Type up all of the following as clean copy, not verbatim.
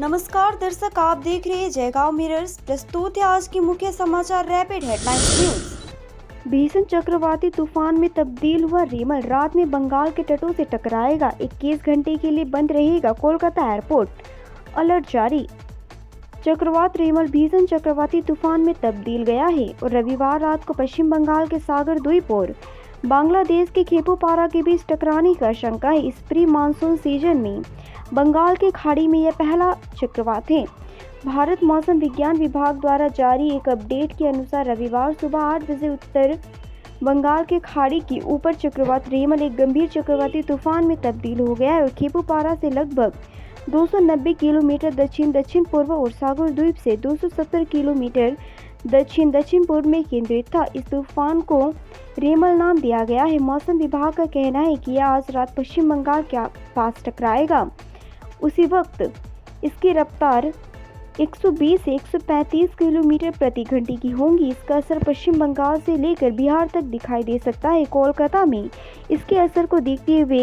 नमस्कार दर्शक, आप देख रहे हैं जयगांव मिरर्स। प्रस्तुत है आज की मुख्य समाचार रैपिड हेडलाइंस न्यूज। भीषण चक्रवाती तूफान में तब्दील हुआ रेमल रात में बंगाल के तटों से टकराएगा। 21 घंटे के लिए बंद रहेगा कोलकाता एयरपोर्ट, अलर्ट जारी। चक्रवात रेमल भीषण चक्रवाती तूफान में तब्दील गया है और रविवार रात को पश्चिम बंगाल के सागर द्वीप और बांग्लादेश के खेपुपारा के बीच टकराने की आशंका है। इस प्री मानसून सीजन में बंगाल की खाड़ी में यह पहला चक्रवात है। भारत मौसम विज्ञान विभाग द्वारा जारी एक अपडेट के अनुसार रविवार सुबह 8 बजे उत्तर बंगाल के खाड़ी के ऊपर चक्रवात रेमल एक गंभीर चक्रवाती तूफान में तब्दील हो गया है और खेपुपारा से लगभग 290 किलोमीटर दक्षिण पूर्व और सागर द्वीप से 270 किलोमीटर दक्षिण पूर्व में केंद्रित था। इस तूफान को रेमल नाम दिया गया है। मौसम विभाग का कहना है कि यह आज रात पश्चिम बंगाल के पास टकराएगा। उसी वक्त इसकी रफ्तार 120 से 135 किलोमीटर प्रति घंटे की होगी। इसका असर पश्चिम बंगाल से लेकर बिहार तक दिखाई दे सकता है। कोलकाता में इसके असर को देखते हुए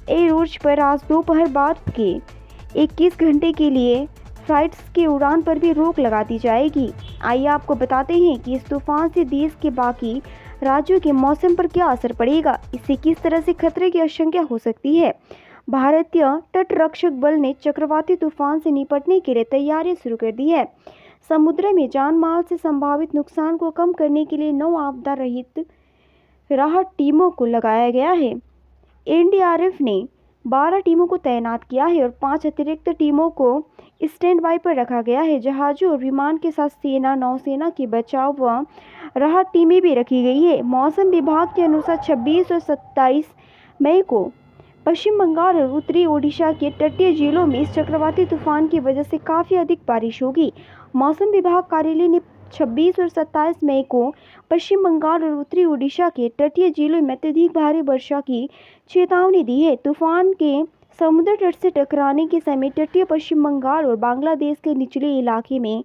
एयर रूट पर आज दोपहर बाद के 21 घंटे के लिए फ्लाइट्स की उड़ान पर भी रोक लगा दी जाएगी। आइए आपको बताते हैं कि इस तूफान से देश के बाकी राज्यों के मौसम पर क्या असर पड़ेगा, इससे किस तरह से खतरे की आशंका हो सकती है। भारतीय तटरक्षक बल ने चक्रवाती तूफान से निपटने के लिए तैयारी शुरू कर दी है। समुद्र में जान माल से संभावित नुकसान को कम करने के लिए 9 आपदा रहित राहत टीमों को लगाया गया है। एनडीआरएफ ने 12 टीमों को तैनात किया है और 5 अतिरिक्त टीमों को स्टैंड बाई पर रखा गया है। जहाजों और विमान के साथ सेना, नौसेना की बचाव व राहत टीमें भी रखी गई है। मौसम विभाग के अनुसार 26 और 27 मई को पश्चिम बंगाल और उत्तरी ओडिशा के तटीय जिलों में इस चक्रवाती तूफान की वजह से काफ़ी अधिक बारिश होगी। मौसम विभाग कार्यालय ने 26 और 27 मई को पश्चिम बंगाल और उत्तरी ओडिशा के तटीय जिलों में अत्यधिक भारी वर्षा की चेतावनी दी है। तूफान के समुद्र तट से टकराने के समय तटीय पश्चिम बंगाल और बांग्लादेश के निचले इलाके में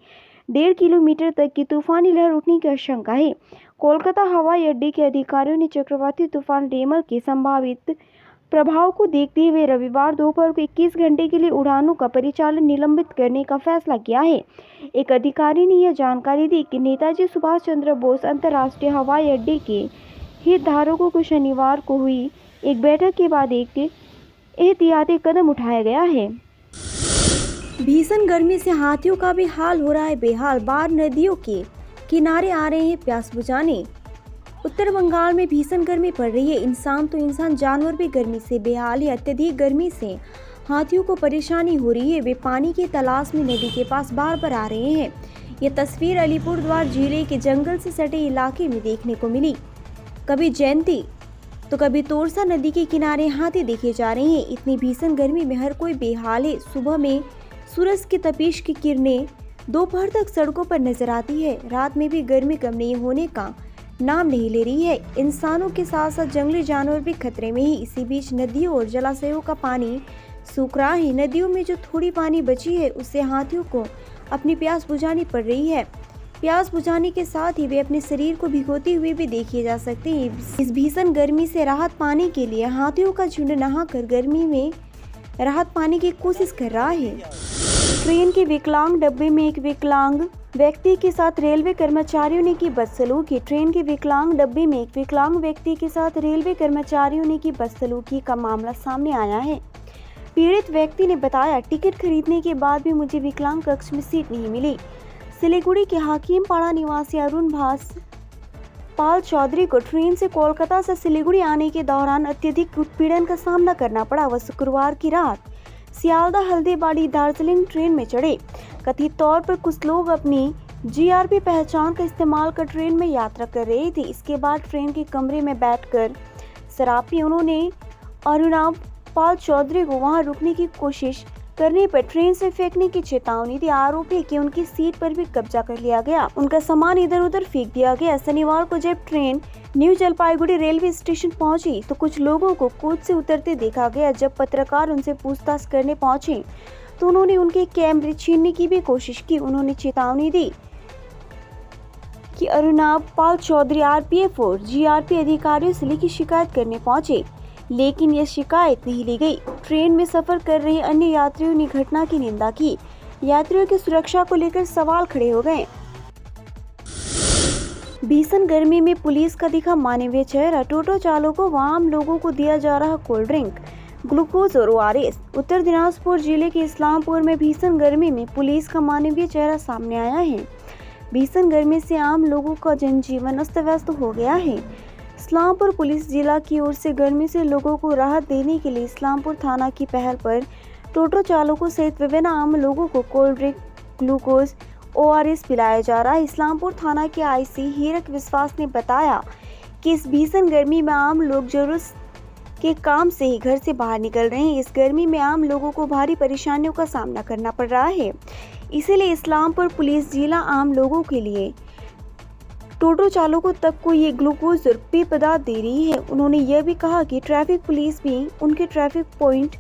1.5 किलोमीटर तक की तूफानी लहर उठने की आशंका है। कोलकाता हवाई अड्डे के अधिकारियों ने चक्रवाती तूफान रेमल के संभावित प्रभाव को देखते हुए रविवार दोपहर को 21 घंटे के लिए उड़ानों का परिचालन निलंबित करने का फैसला किया है। एक अधिकारी ने यह जानकारी दी कि नेताजी सुभाष चंद्र बोस अंतर्राष्ट्रीय हवाई अड्डे के हितधारकों को शनिवार को हुई एक बैठक के बाद एक एहतियाती कदम उठाया गया है। भीषण गर्मी से हाथियों का भी हाल हो रहा है बेहाल। बाढ़ नदियों के किनारे आ रहे हैं प्यास बुझाने। उत्तर बंगाल में भीषण गर्मी पड़ रही है। इंसान जानवर भी गर्मी से बेहाल है। अत्यधिक गर्मी से हाथियों को परेशानी हो रही है। वे पानी की तलाश में नदी के पास बार बार आ रहे हैं। यह तस्वीर अलीपुरद्वार जिले के जंगल से सटे इलाके में देखने को मिली। कभी जयंती तो कभी तोरसा नदी के किनारे हाथी देखे जा रहे हैं। इतनी भीषण गर्मी में हर कोई बेहाल है। सुबह में सूरज की तपिश की किरणें दोपहर तक सड़कों पर नजर आती है। रात में भी गर्मी कम नहीं होने का नाम नहीं ले रही है। इंसानों के साथ साथ जंगली जानवर भी खतरे में ही। इसी बीच नदियों और जलाशयों का पानी सूख रहा है। नदियों में जो थोड़ी पानी बची है उससे हाथियों को अपनी प्यास बुझानी पड़ रही है। प्यास बुझाने के साथ ही वे अपने शरीर को भिगोते हुए भी देखे जा सकते हैं। इस भीषण गर्मी से राहत पाने के लिए हाथियों का झुंड नहाकर गर्मी में राहत पाने की कोशिश कर रहा है। ट्रेन के विकलांग डब्बे में एक विकलांग व्यक्ति के साथ रेलवे कर्मचारियों ने की बदसलूकी। ट्रेन के विकलांग डब्बे में एक विकलांग व्यक्ति के साथ रेलवे कर्मचारियों ने की बदसलूकी का मामला सामने आया है। पीड़ित व्यक्ति ने बताया, टिकट खरीदने के बाद भी मुझे विकलांग कक्ष में सीट नहीं मिली। सिलीगुड़ी के हाकिमपाड़ा निवासी अरुण भास पाल चौधरी को ट्रेन से कोलकाता से सिलीगुड़ी आने के दौरान अत्यधिक उत्पीड़न का सामना करना पड़ा। वह शुक्रवार की रात सियालदा हल्दीबाड़ी दार्जिलिंग ट्रेन में चढ़े। कथित तौर पर कुछ लोग अपनी जीआरपी पहचान का इस्तेमाल कर ट्रेन में यात्रा कर रहे थे। इसके बाद ट्रेन के कमरे में बैठकर शराब पी। उन्होंने अरुणाभ पाल चौधरी को वहां रुकने की कोशिश करने पर ट्रेन से फेंकने की चेतावनी दी। आरोप है कि उनकी सीट पर भी कब्जा कर लिया गया। उनका सामान इधर उधर फेंक दिया गया। शनिवार को जब train new Jalpaiguri railway station पहुंची तो कुछ लोगों को कोच से उतरते देखा गया। जब पत्रकार उनसे पूछताछ करने पहुंचे तो उन्होंने उनके कैमरे छीनने की भी कोशिश की। उन्होंने चेतावनी दी कि अरुणाभ पाल चौधरी आरपीएफ और जीआरपी अधिकारियों से लिखित शिकायत करने पहुंचे। लेकिन यह शिकायत नहीं ली गई। ट्रेन में सफर कर रहे अन्य यात्रियों ने घटना की निंदा की। यात्रियों की सुरक्षा को लेकर सवाल खड़े हो गए। भीषण गर्मी में पुलिस का दिखा मानवीय चेहरा। टोटो चालकों व आम लोगों को दिया जा रहा कोल्ड ड्रिंक, ग्लूकोज और ORS। उत्तर दिनाजपुर जिले के इस्लामपुर में भीषण गर्मी में पुलिस का मानवीय चेहरा सामने आया है। भीषण गर्मी से आम लोगों का जनजीवन अस्त व्यस्त हो गया है। इस्लामपुर पुलिस जिला की ओर से गर्मी से लोगों को राहत देने के लिए इस्लामपुर थाना की पहल पर टोटो चालकों सहित विभिन्न आम लोगों को कोल्ड ड्रिंक, ग्लूकोज, ORS पिलाया जा रहा है। इस्लामपुर थाना के IC हीरक विश्वास ने बताया कि इस भीषण गर्मी में आम लोग जरूरत के काम से ही घर से बाहर निकल रहे हैं। इस गर्मी में आम लोगों को भारी परेशानियों का सामना करना पड़ रहा है। इसीलिए इस्लामपुर पुलिस जिला आम लोगों के लिए टोटो चालकों तक को ये ग्लूकोज और पेय पदार्थ दे रही है। उन्होंने यह भी कहा कि ट्रैफिक पुलिस भी उनके ट्रैफिक पॉइंट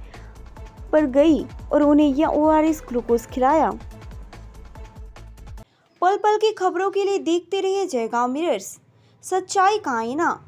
पर गई और उन्हें यह ORS ग्लूकोज खिलाया। पल पल की खबरों के लिए देखते रहिए जयगांव मिरर्स, सच्चाई का आईना।